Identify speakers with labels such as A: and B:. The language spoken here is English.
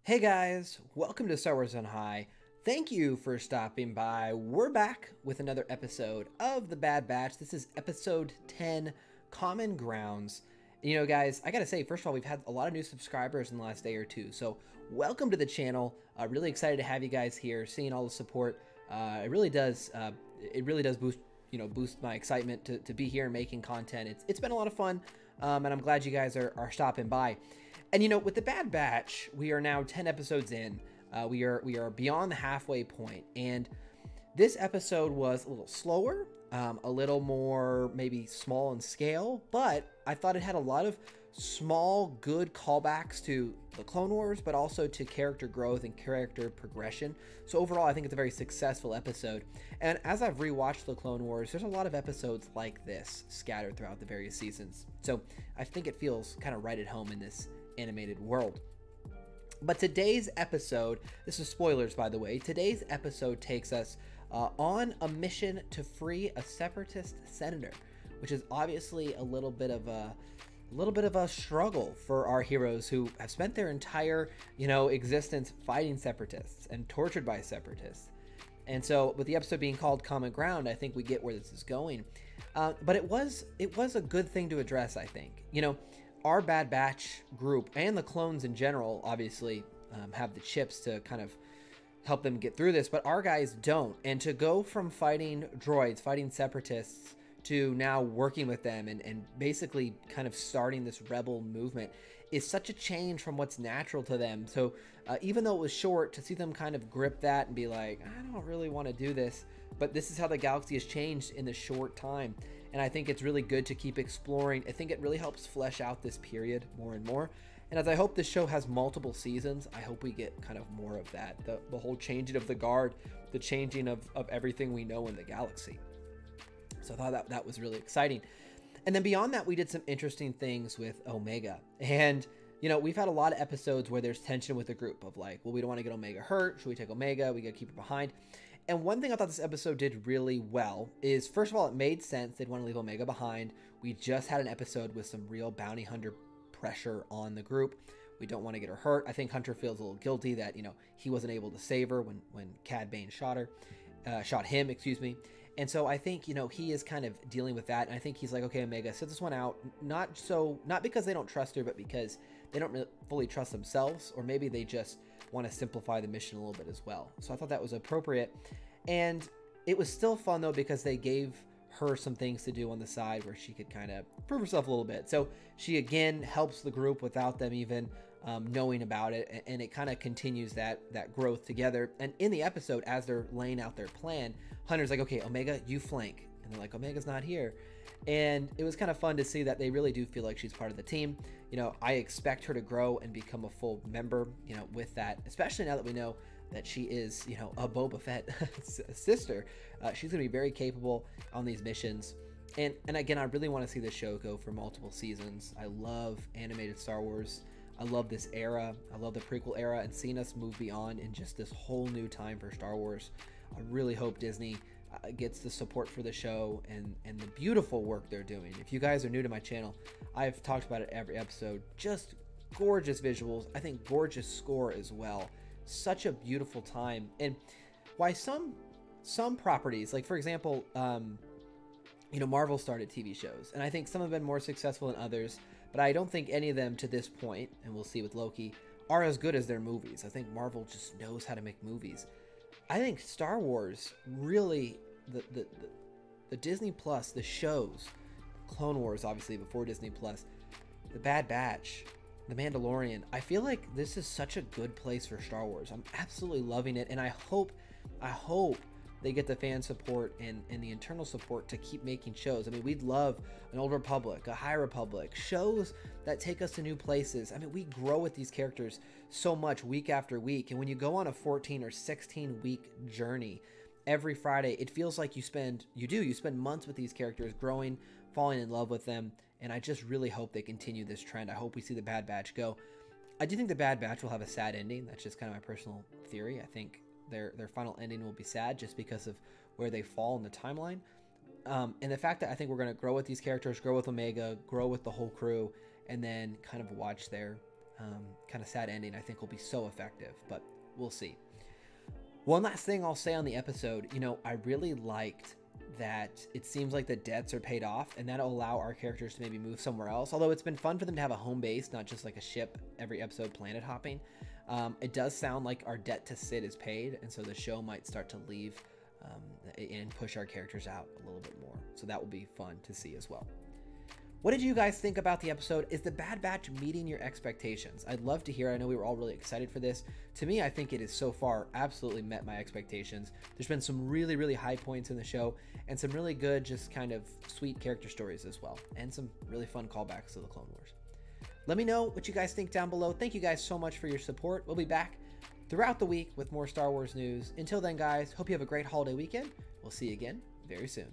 A: Hey guys, welcome to Star Wars on High. Thank you for stopping by. We're back with another episode of The Bad Batch. This is episode 10, Common Grounds. You know, guys, I gotta say, first of all, we've had a lot of new subscribers in the last day or two, so welcome to the channel. Really excited to have you guys here, seeing all the support. It really does boost my excitement to be here and making content. It's been a lot of fun, and I'm glad you guys are stopping by. And you know, with The Bad Batch, we are now 10 episodes in. We are beyond the halfway point, and this episode was a little slower, a little more maybe small in scale, but I thought it had a lot of small, good callbacks to the Clone Wars, but also to character growth and character progression. So overall, I think it's a very successful episode. And as I've rewatched the Clone Wars, there's a lot of episodes like this scattered throughout the various seasons. So I think it feels kind of right at home in this animated world. But today's episode, this is spoilers by the way, today's episode takes us on a mission to free a separatist senator, which is obviously a little bit of a struggle for our heroes who have spent their entire, existence fighting separatists and tortured by separatists. And so with the episode being called Common Ground, I think we get where this is going. But it was a good thing to address, I think. Our Bad Batch group and the clones in general obviously have the chips to kind of help them get through this, but our guys don't. And to go from fighting droids, fighting separatists, to now working with them and basically kind of starting this rebel movement is such a change from what's natural to them. So even though it was short, to see them kind of grip that and be like, I don't really want to do this, but this is how the galaxy has changed in the short time. And I think it's really good to keep exploring. I think it really helps flesh out this period more and more. And as I hope this show has multiple seasons, I hope we get kind of more of that. The whole changing of the guard, the changing of everything we know in the galaxy. So I thought that was really exciting. And then beyond that, we did some interesting things with Omega. And, we've had a lot of episodes where there's tension with the group of like, well, we don't want to get Omega hurt. Should we take Omega? We got to keep her behind. And one thing I thought this episode did really well is, first of all, it made sense. They'd want to leave Omega behind. We just had an episode with some real bounty hunter pressure on the group. We don't want to get her hurt. I think Hunter feels a little guilty that, he wasn't able to save her when Cad Bane shot him. And so I think, he is kind of dealing with that. And I think he's like, okay, Omega, sit this one out. Not because they don't trust her, but because they don't really fully trust themselves, or maybe they just want to simplify the mission a little bit as well. So I thought that was appropriate. And it was still fun though, because they gave her some things to do on the side where she could kind of prove herself a little bit. So she again helps the group without them even knowing about it, and it kind of continues that growth together. And in the episode, as they're laying out their plan, Hunter's like, okay, Omega, you flank. And they're like, Omega's not here. And it was kind of fun to see that they really do feel like she's part of the team. I expect her to grow and become a full member, with that, especially now that we know that she is, a Boba Fett sister. She's going to be very capable on these missions. And again, I really want to see this show go for multiple seasons. I love animated Star Wars. I love this era. I love the prequel era, and seeing us move beyond in just this whole new time for Star Wars. I really hope Disney gets the support for the show and the beautiful work they're doing. If you guys are new to my channel, I've talked about it every episode. Just gorgeous visuals. I think gorgeous score as well. Such a beautiful time. And why some properties, like for example, Marvel started TV shows, and I think some have been more successful than others, but I don't think any of them to this point, and we'll see with Loki, are as good as their movies. I think Marvel just knows how to make movies. I think Star Wars really, the Disney Plus, the shows, Clone Wars obviously before Disney Plus, The Bad Batch, The Mandalorian, I feel like this is such a good place for Star Wars. I'm absolutely loving it, and I hope they get the fan support and the internal support to keep making shows. I mean, we'd love an Old Republic, a High Republic, shows that take us to new places. I mean, we grow with these characters so much week after week, and when you go on a 14 or 16 week journey every Friday, it feels like you spend months with these characters, growing, falling in love with them. And I just really hope they continue this trend. I hope we see the Bad Batch go. I do think the Bad Batch will have a sad ending. That's just kind of my personal theory. I think their final ending will be sad just because of where they fall in the timeline. And the fact that I think we're going to grow with these characters, grow with Omega, grow with the whole crew, and then kind of watch their kind of sad ending I think will be so effective, but we'll see. One last thing I'll say on the episode, you know, I really liked that it seems like the debts are paid off, and that'll allow our characters to maybe move somewhere else. Although it's been fun for them to have a home base, not just like a ship every episode planet hopping. It does sound like our debt to Sid is paid, and so the show might start to leave and push our characters out a little bit more. So that will be fun to see as well. What did you guys think about the episode? Is the Bad Batch meeting your expectations? I'd love to hear. I know we were all really excited for this. To me, I think it has so far absolutely met my expectations. There's been some really, really high points in the show and some really good, just kind of sweet character stories as well. And some really fun callbacks to the Clone Wars. Let me know what you guys think down below. Thank you guys so much for your support. We'll be back throughout the week with more Star Wars news. Until then, guys, hope you have a great holiday weekend. We'll see you again very soon.